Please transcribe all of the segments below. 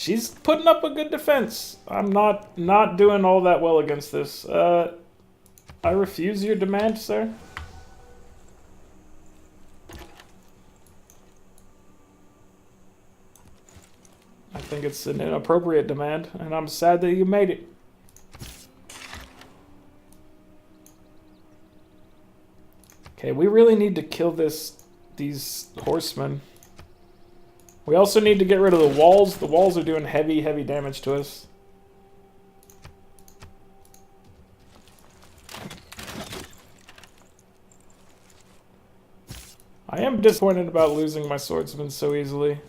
She's putting up a good defense. I'm not doing all that well against this. I refuse your demand, sir. I think it's an inappropriate demand, and I'm sad that you made it. Okay, we really need to kill these horsemen. We also need to get rid of the walls. The walls are doing heavy damage to us. I am disappointed about losing my swordsman so easily.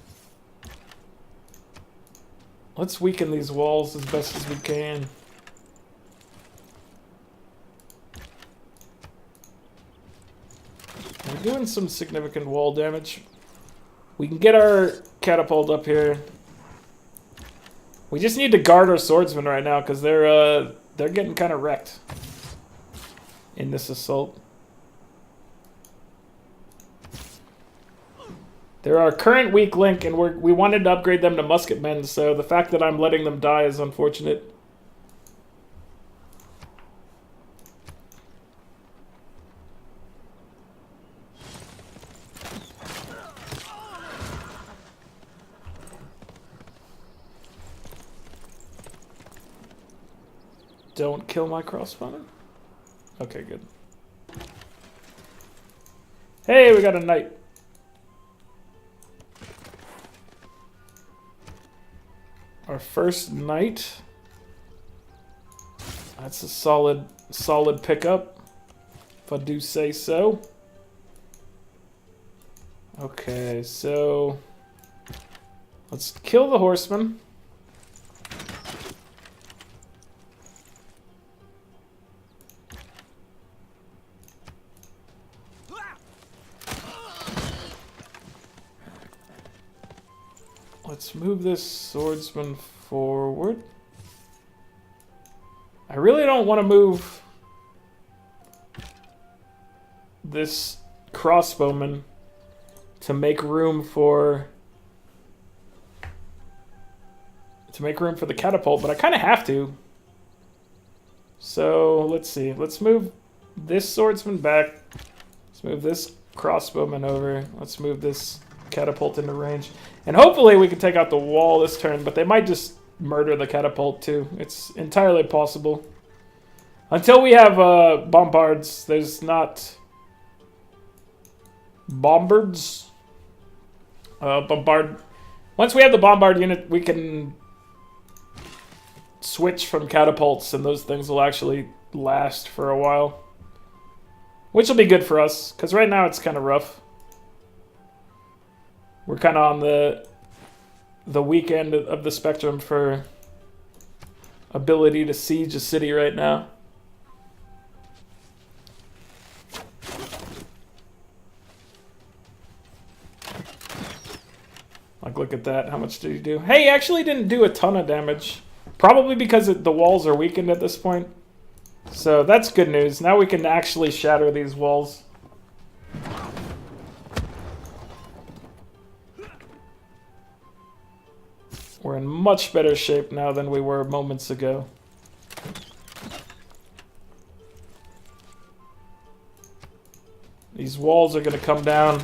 Let's weaken these walls as best as we can. We're doing some significant wall damage. We can get our catapult up here. We just need to guard our swordsmen right now because they're getting kind of wrecked in this assault. They're our current weak link, and we wanted to upgrade them to musketmen, so the fact that I'm letting them die is unfortunate. Don't kill my crossbowman. Okay, good. Hey, we got a knight. Our first knight. That's a solid pickup, if I do say so. Okay, so let's kill the horseman. Let's move this swordsman forward. I really don't want to move this crossbowman to make room for the catapult, but I kind of have to. So let's see. Let's move this swordsman back. Let's move this crossbowman over. Let's move this catapult into range. And hopefully we can take out the wall this turn, but they might just murder the catapult too. It's entirely possible. Until we have bombards, there's not... Bombards? Bombard... Once we have the bombard unit, we can switch from catapults, and those things will actually last for a while. Which will be good for us, because right now it's kind of rough. We're kind of on the weak end of the spectrum for ability to siege a city right now. Like, look at that. How much did he do? Hey, he actually didn't do a ton of damage. Probably because the walls are weakened at this point. So that's good news. Now we can actually shatter these walls. We're in much better shape now than we were moments ago. These walls are going to come down.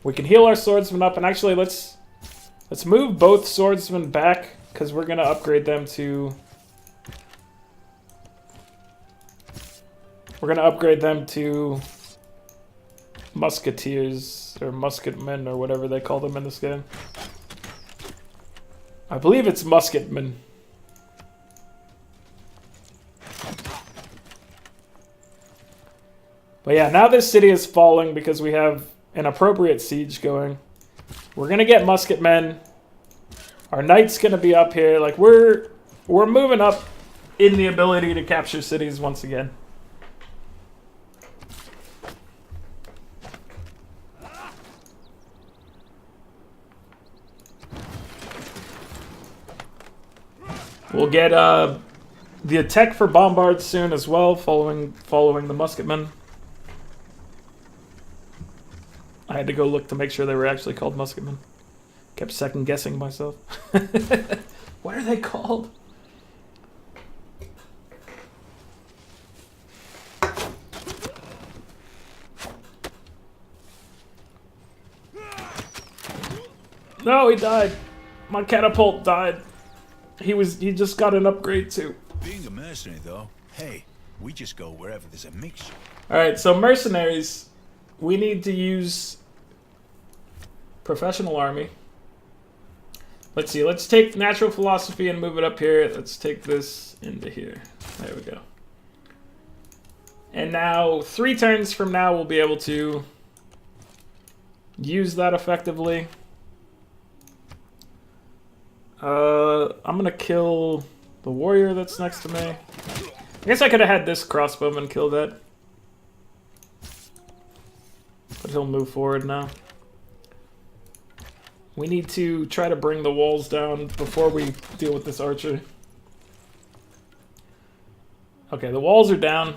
We can heal our swordsmen up, and actually let's move both swordsmen back, because we're going to upgrade them to... We're going to upgrade them to musketeers, or musketmen, or whatever they call them in this game. I believe it's musketmen. But yeah, now this city is falling because we have an appropriate siege going. We're gonna get musketmen. Our knight's gonna be up here. Like, we're moving up in the ability to capture cities once again. We'll get the attack for bombards soon as well, following the musketmen. I had to go look to make sure they were actually called musketmen. Kept second guessing myself. What are they called? No, he died. My catapult died. He just got an upgrade too. Being a mercenary though, hey, we just go wherever there's a mixture. Alright, so mercenaries, we need to use professional army. Let's see, let's take natural philosophy and move it up here. Let's take this into here. There we go. And now, 3 turns from now, we'll be able to use that effectively. I'm gonna kill the warrior that's next to me. I guess I could have had this crossbowman kill that. But he'll move forward now. We need to try to bring the walls down before we deal with this archer. Okay, the walls are down.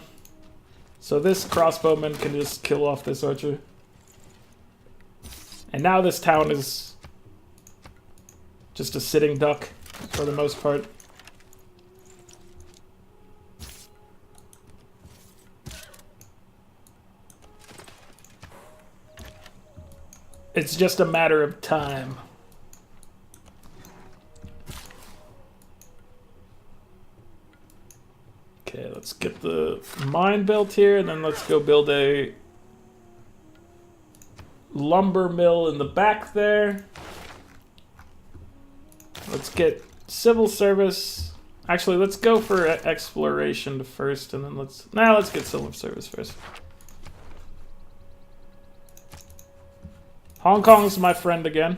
So this crossbowman can just kill off this archer. And now this town is just a sitting duck for the most part. It's just a matter of time. Okay, let's get the mine built here, and then let's go build a lumber mill in the back there. Let's get civil service. Actually, let's go for exploration first, and then let's get civil service first. Hong Kong's my friend again.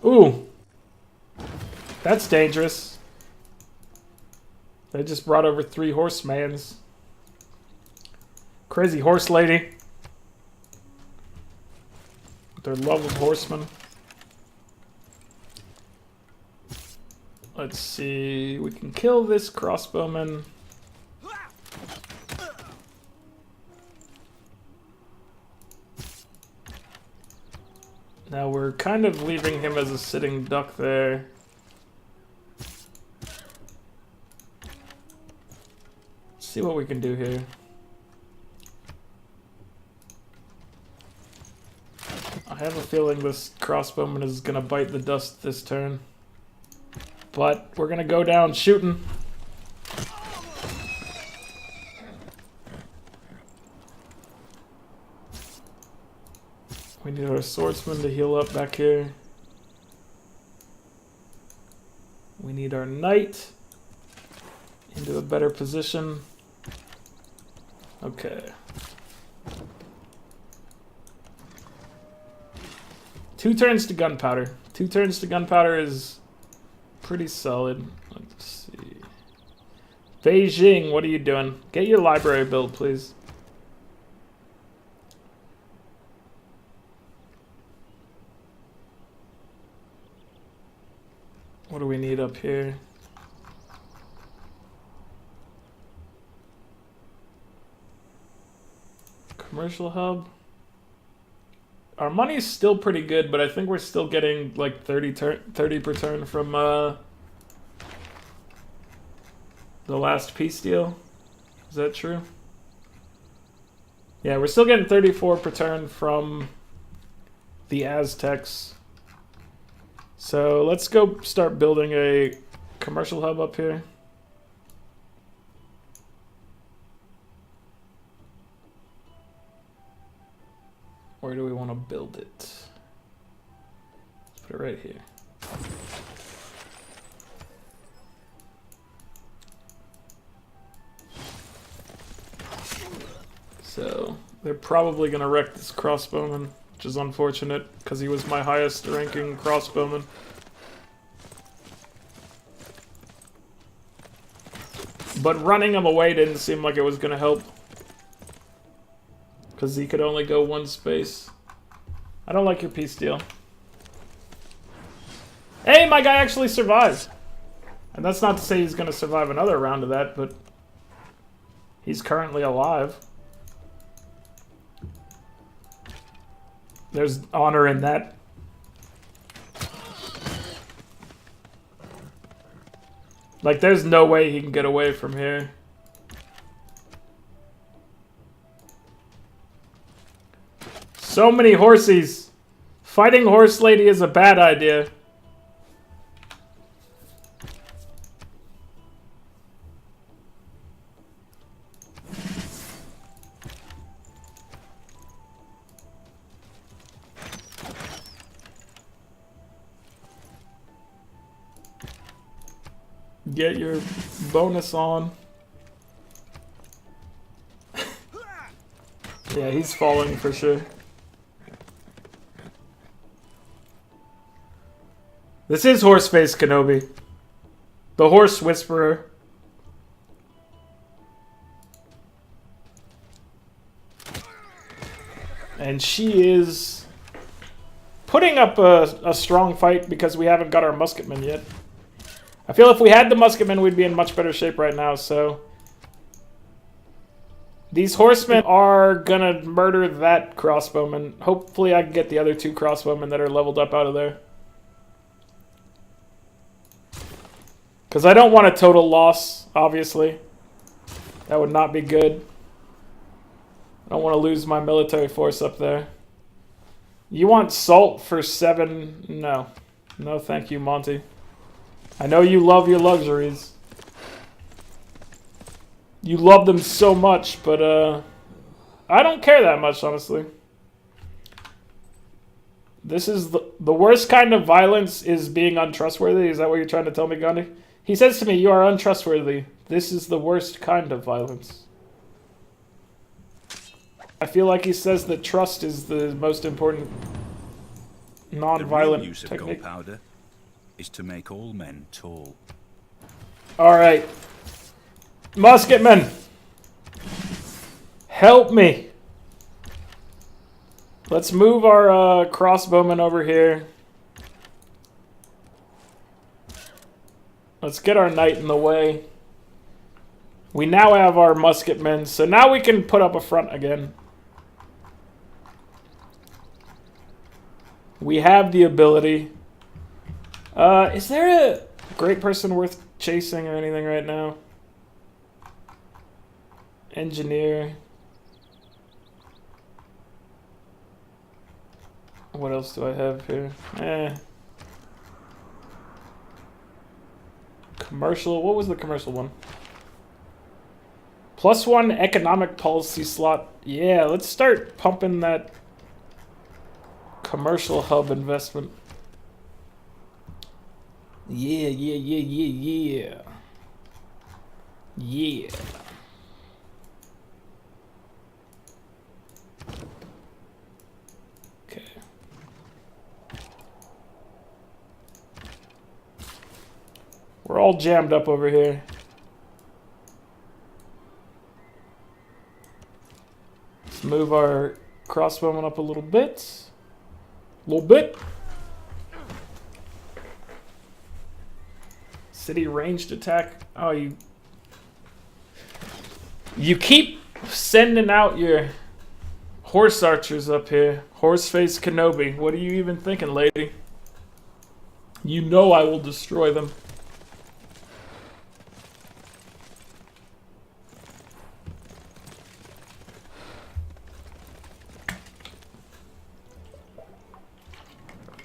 Ooh. That's dangerous. They just brought over 3 horsemans. Crazy horse lady. With their love of horsemen. Let's see. We can kill this crossbowman. Now we're kind of leaving him as a sitting duck there. Let's see what we can do here. I have a feeling this crossbowman is gonna bite the dust this turn. But we're gonna go down shooting. We need our swordsman to heal up back here. We need our knight into a better position. Okay. 2 turns to gunpowder. 2 turns to gunpowder is pretty solid. Let's see. Beijing, what are you doing? Get your library built, please. What do we need up here? Commercial hub. Our money's still pretty good, but I think we're still getting like 30 per turn from the last peace deal. Is that true? Yeah, we're still getting 34 per turn from the Aztecs. So let's go start building a commercial hub up here. Where do we want to build it? Let's put it right here. So they're probably going to wreck this crossbowman, which is unfortunate because he was my highest ranking crossbowman. But running him away didn't seem like it was going to help. Because he could only go 1 space. I don't like your peace deal. Hey, my guy actually survived. And that's not to say he's going to survive another round of that, but he's currently alive. There's honor in that. Like, there's no way he can get away from here. So many horsies. Fighting Horse Lady is a bad idea. Get your bonus on. Yeah, he's falling for sure. This is Horseface Kenobi. The Horse Whisperer. And she is putting up a strong fight because we haven't got our musketmen yet. I feel if we had the musketmen, we'd be in much better shape right now, so... These horsemen are gonna murder that crossbowman. Hopefully I can get the other 2 crossbowmen that are leveled up out of there. Because I don't want a total loss, obviously. That would not be good. I don't want to lose my military force up there. You want salt for 7? No. No, thank you, Monty. I know you love your luxuries. You love them so much, but I don't care that much, honestly. This is the worst kind of violence is being untrustworthy. Is that what you're trying to tell me, Gandhi? He says to me, you are untrustworthy. This is the worst kind of violence. I feel like he says that trust is the most important non-violent use of technique. gunpowder is to make all men tall. Alright. Musketmen! Help me! Let's move our crossbowmen over here. Let's get our knight in the way. We now have our musketmen, so now we can put up a front again. We have the ability. Is there a great person worth chasing or anything right now? Engineer. What else do I have here? Commercial. What was the commercial one? +1 economic policy slot. Yeah, let's start pumping that commercial hub investment. Yeah. Yeah. Okay. We're all jammed up over here. Let's move our crossbowmen up a little bit. City ranged attack. Oh, you keep sending out your horse archers up here. Horseface Kenobi. What are you even thinking, lady? You know I will destroy them.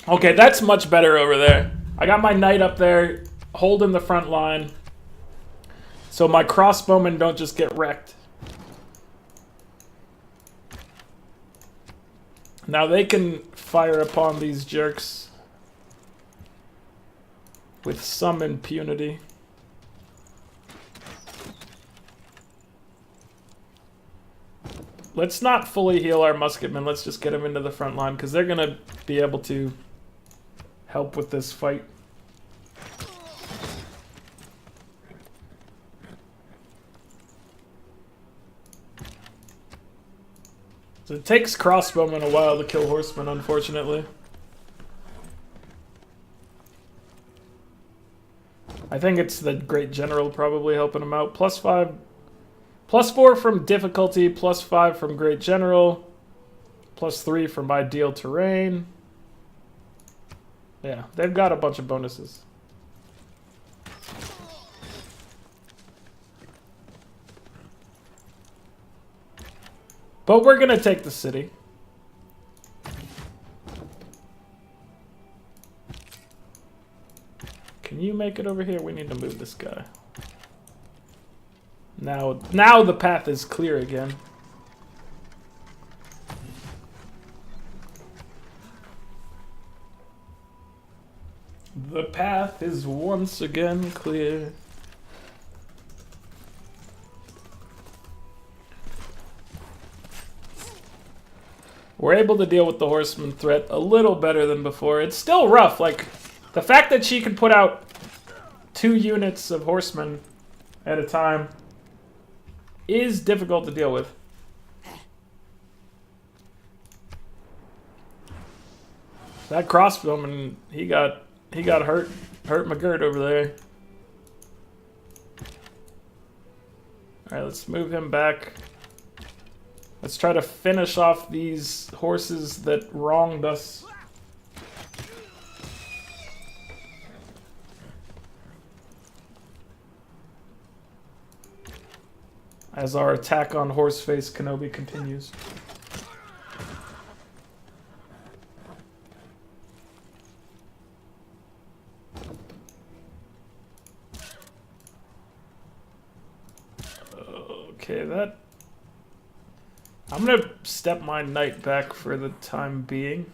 Okay, that's much better over there. I got my knight up there, holding the front line, so my crossbowmen don't just get wrecked. Now they can fire upon these jerks with some impunity. Let's not fully heal our musketmen. Let's just get them into the front line, because they're going to be able to help with this fight. So it takes crossbowmen a while to kill horsemen, unfortunately. I I think it's the Great General probably helping him out. +5, +4 from difficulty, +5 from Great General, +3 from ideal terrain. Yeah, they've got a bunch of bonuses. But we're gonna take the city. Can you make it over here? We need to move this guy. Now the path is clear again. The path is once again clear. We're able to deal with the horseman threat a little better than before. It's still rough. Like, the fact that she can put out 2 units of horsemen at a time is difficult to deal with. That crossbowman, he got hurt McGirt over there. All right, let's move him back. Let's try to finish off these horses that wronged us. As our attack on Horseface Kenobi continues. Okay, that... I'm gonna step my knight back for the time being.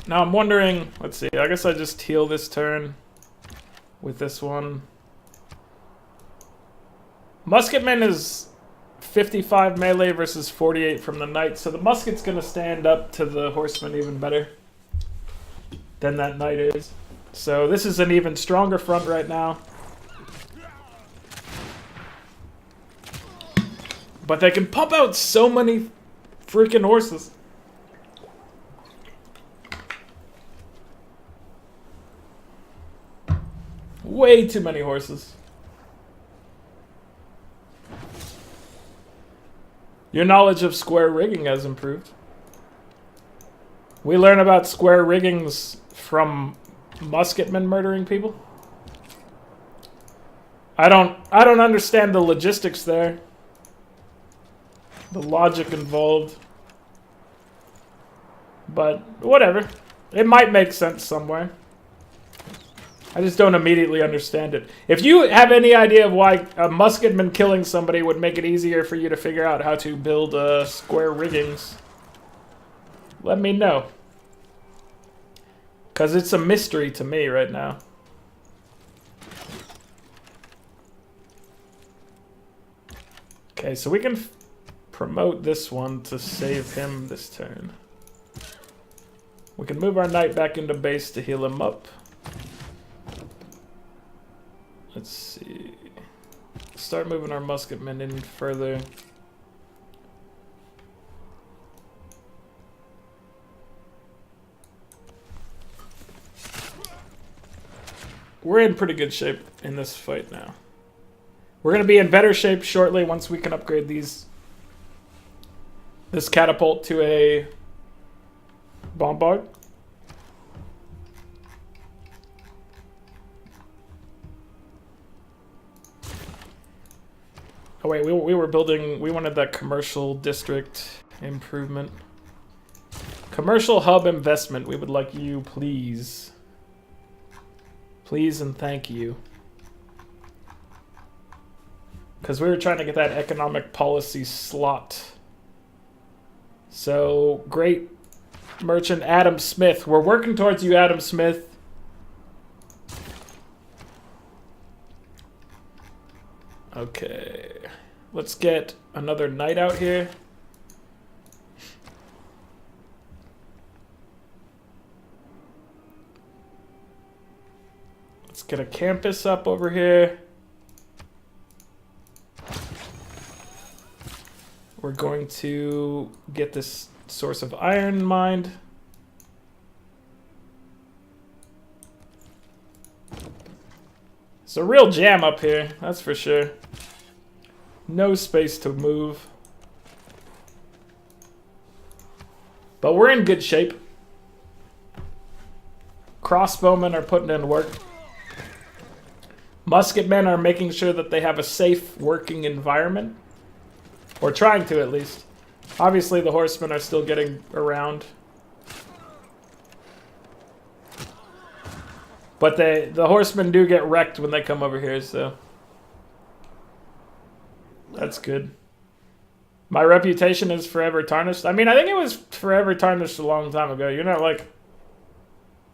Now I'm wondering, let's see, I guess I just heal this turn with this one. Musketman is 55 melee versus 48 from the knight, so the musket's gonna stand up to the horseman even better than that knight is. So this is an even stronger front right now. But they can pump out so many freaking horses. Way too many horses. Your knowledge of square rigging has improved. We learn about square riggings from musketmen murdering people. I don't understand the logistics there. The logic involved. But whatever. It might make sense somewhere. I just don't immediately understand it. If you have any idea of why a musketman killing somebody would make it easier for you to figure out how to build square riggings, let me know. Because it's a mystery to me right now. Okay, so we can promote this one to save him this turn. We can move our knight back into base to heal him up. Let's see. Start moving our musketmen in further. We're in pretty good shape in this fight now. We're going to be in better shape shortly once we can upgrade this catapult to a bombard. Oh wait, we wanted that commercial district improvement. Commercial hub investment, we would like you, please. Please and thank you. Because we were trying to get that economic policy slot. So, great merchant Adam Smith. We're working towards you, Adam Smith. Okay. Let's get another knight out here. Let's get a campus up over here. We're going to get this source of iron mined. It's a real jam up here, that's for sure. No space to move. But we're in good shape. Crossbowmen are putting in work. Musketmen are making sure that they have a safe working environment. Or trying to, at least. Obviously, the horsemen are still getting around. But the horsemen do get wrecked when they come over here, so... That's good. My reputation is forever tarnished. I mean, I think it was forever tarnished a long time ago. You're not, like...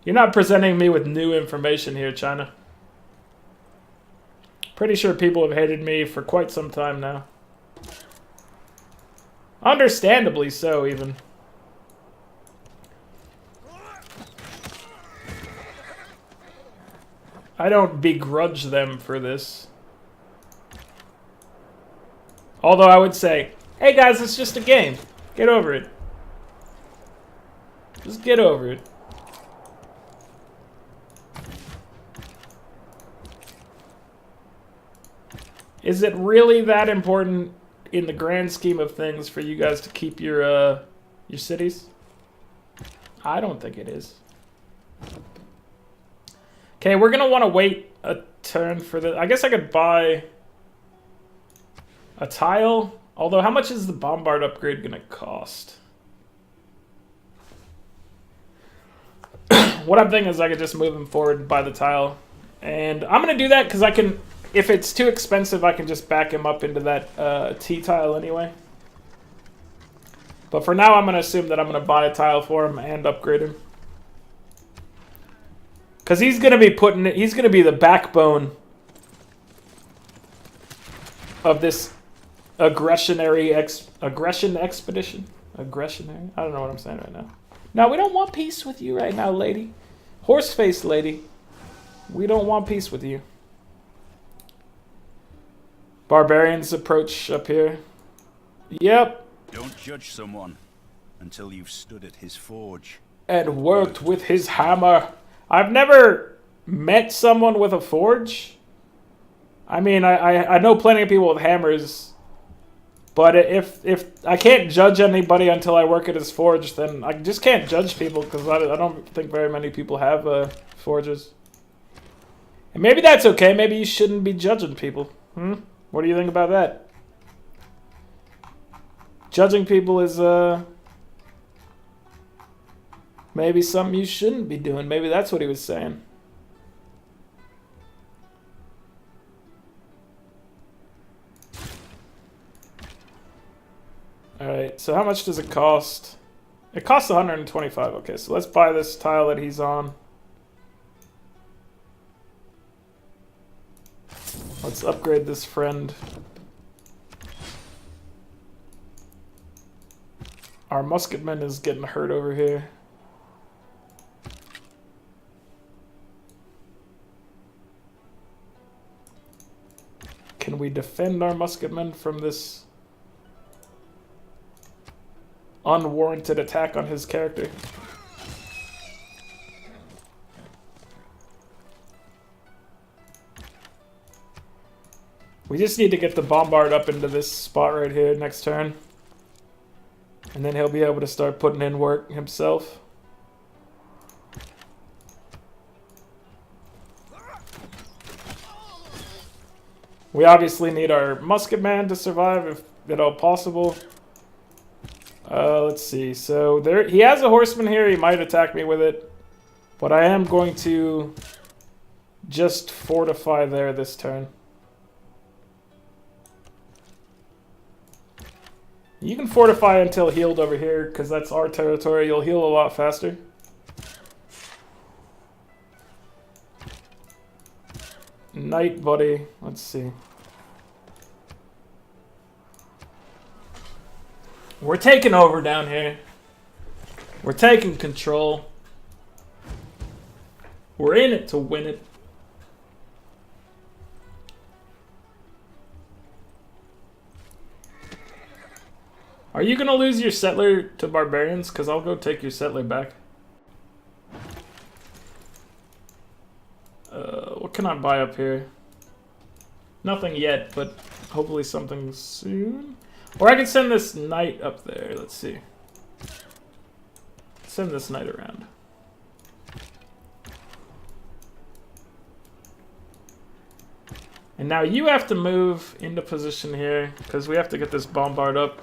You're not presenting me with new information here, China. Pretty sure people have hated me for quite some time now. Understandably so, even. I don't begrudge them for this. Although I would say, hey guys, it's just a game. Get over it. Just get over it. Is it really that important in the grand scheme of things for you guys to keep your cities? I don't think it is. Okay, we're gonna want to wait a turn for the... I guess I could buy a tile. Although, how much is the bombard upgrade gonna cost? What I'm thinking is I could just move him forward and buy the tile. And I'm gonna do that because I can... If it's too expensive, I can just back him up into that T tile anyway. But for now, I'm going to assume that I'm going to buy a tile for him and upgrade him. Because he's going to be he's going to be the backbone of this aggression expedition. Aggressionary? I don't know what I'm saying right now. No, we don't want peace with you right now, lady. Horse-faced lady. We don't want peace with you. Barbarians approach up here. Yep. Don't judge someone until you've stood at his forge. And worked with his hammer. I've never met someone with a forge. I mean, I know plenty of people with hammers. But if I can't judge anybody until I work at his forge, then I just can't judge people because I don't think very many people have forges. And maybe that's okay. Maybe you shouldn't be judging people. What do you think about that? Judging people is, maybe something you shouldn't be doing. Maybe that's what he was saying. Alright, so how much does it cost? It costs 125. Okay, so let's buy this tile that he's on. Let's upgrade this friend. Our musketman is getting hurt over here. Can we defend our musketmen from this unwarranted attack on his character? We just need to get the bombard up into this spot right here next turn. And then he'll be able to start putting in work himself. We obviously need our musketman to survive if at all possible. Let's see. So he has a horseman here. He might attack me with it. But I am going to just fortify there this turn. You can fortify until healed over here, because that's our territory. You'll heal a lot faster. Knight, buddy. Let's see. We're taking over down here. We're taking control. We're in it to win it. Are you going to lose your settler to barbarians? Because I'll go take your settler back. What can I buy up here? Nothing yet, but hopefully something soon. Or I can send this knight up there. Let's see. Send this knight around. And now you have to move into position here, because we have to get this bombard up.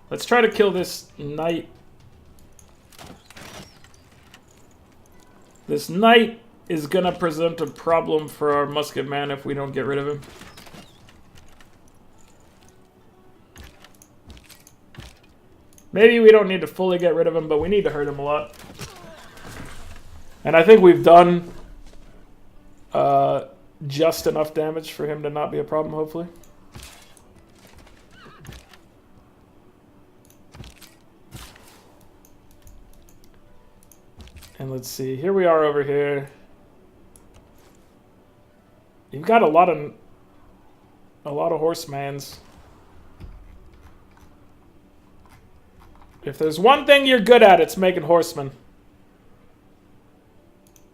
Let's try to kill this knight. This knight is gonna present a problem for our musket man if we don't get rid of him. Maybe we don't need to fully get rid of him, but we need to hurt him a lot. And I think we've done just enough damage for him to not be a problem, hopefully. And let's see, here we are over here. You've got a lot of horsemans. If there's one thing you're good at, it's making horsemen.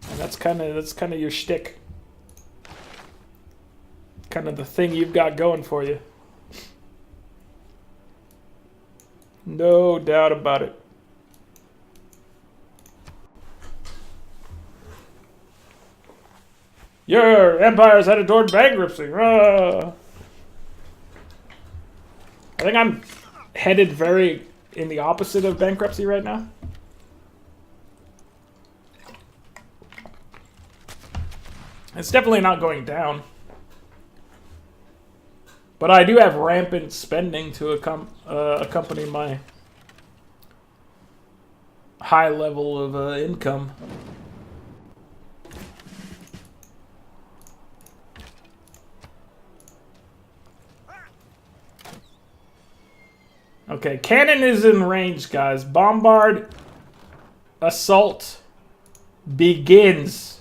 And that's kind of your shtick. Kind of the thing you've got going for you. No doubt about it. Your empire's headed toward bankruptcy. I think I'm headed very in the opposite of bankruptcy right now. It's definitely not going down. But I do have rampant spending to accompany my high level of income. Okay, cannon is in range, guys. Bombard assault begins.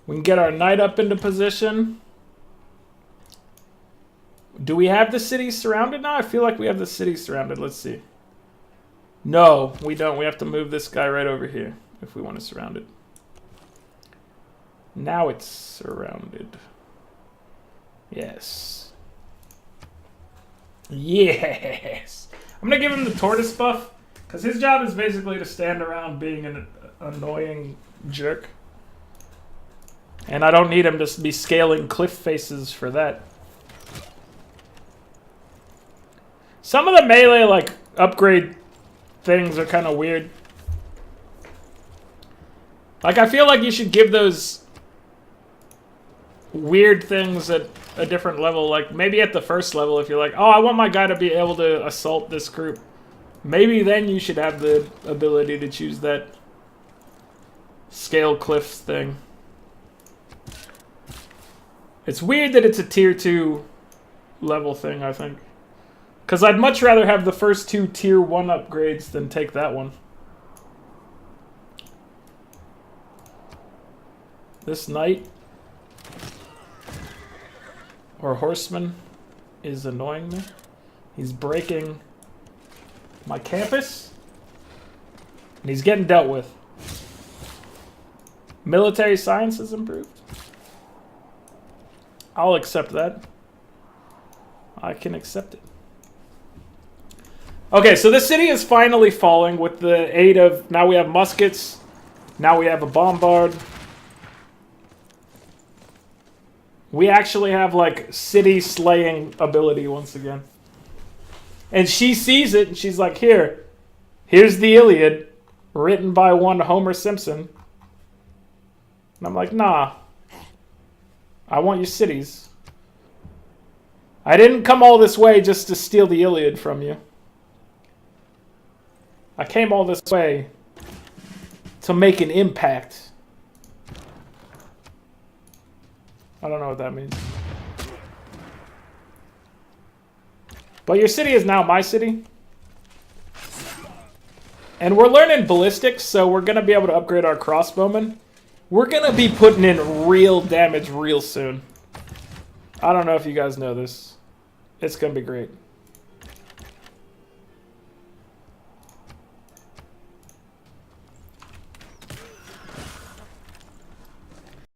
We can get our knight up into position. Do we have the city surrounded now? I feel like we have the city surrounded. Let's see. No, we don't. We have to move this guy right over here if we want to surround it. Now it's surrounded. Yes. Yes. I'm going to give him the tortoise buff because his job is basically to stand around being an annoying jerk. And I don't need him to be scaling cliff faces for that. Some of the melee, like, upgrade things are kind of weird. Like, I feel like you should give those weird things at a different level. Like, maybe at the first level, if you're like, oh, I want my guy to be able to assault this group. Maybe then you should have the ability to choose that scale cliffs thing. It's weird that it's a tier 2 level thing, I think. Because I'd much rather have the first 2 tier 1 upgrades than take that one. This knight or horseman is annoying me. He's breaking my campus. And he's getting dealt with. Military science is improved. I'll accept that. I can accept it. Okay, so the city is finally falling with the aid of... Now we have muskets. Now we have a bombard. We actually have, like, city-slaying ability once again. And she sees it, and she's like, here's the Iliad, written by one Homer Simpson. And I'm like, nah. I want your cities. I didn't come all this way just to steal the Iliad from you. I came all this way to make an impact. I don't know what that means. But your city is now my city. And we're learning ballistics, so we're going to be able to upgrade our crossbowmen. We're going to be putting in real damage real soon. I don't know if you guys know this. It's going to be great.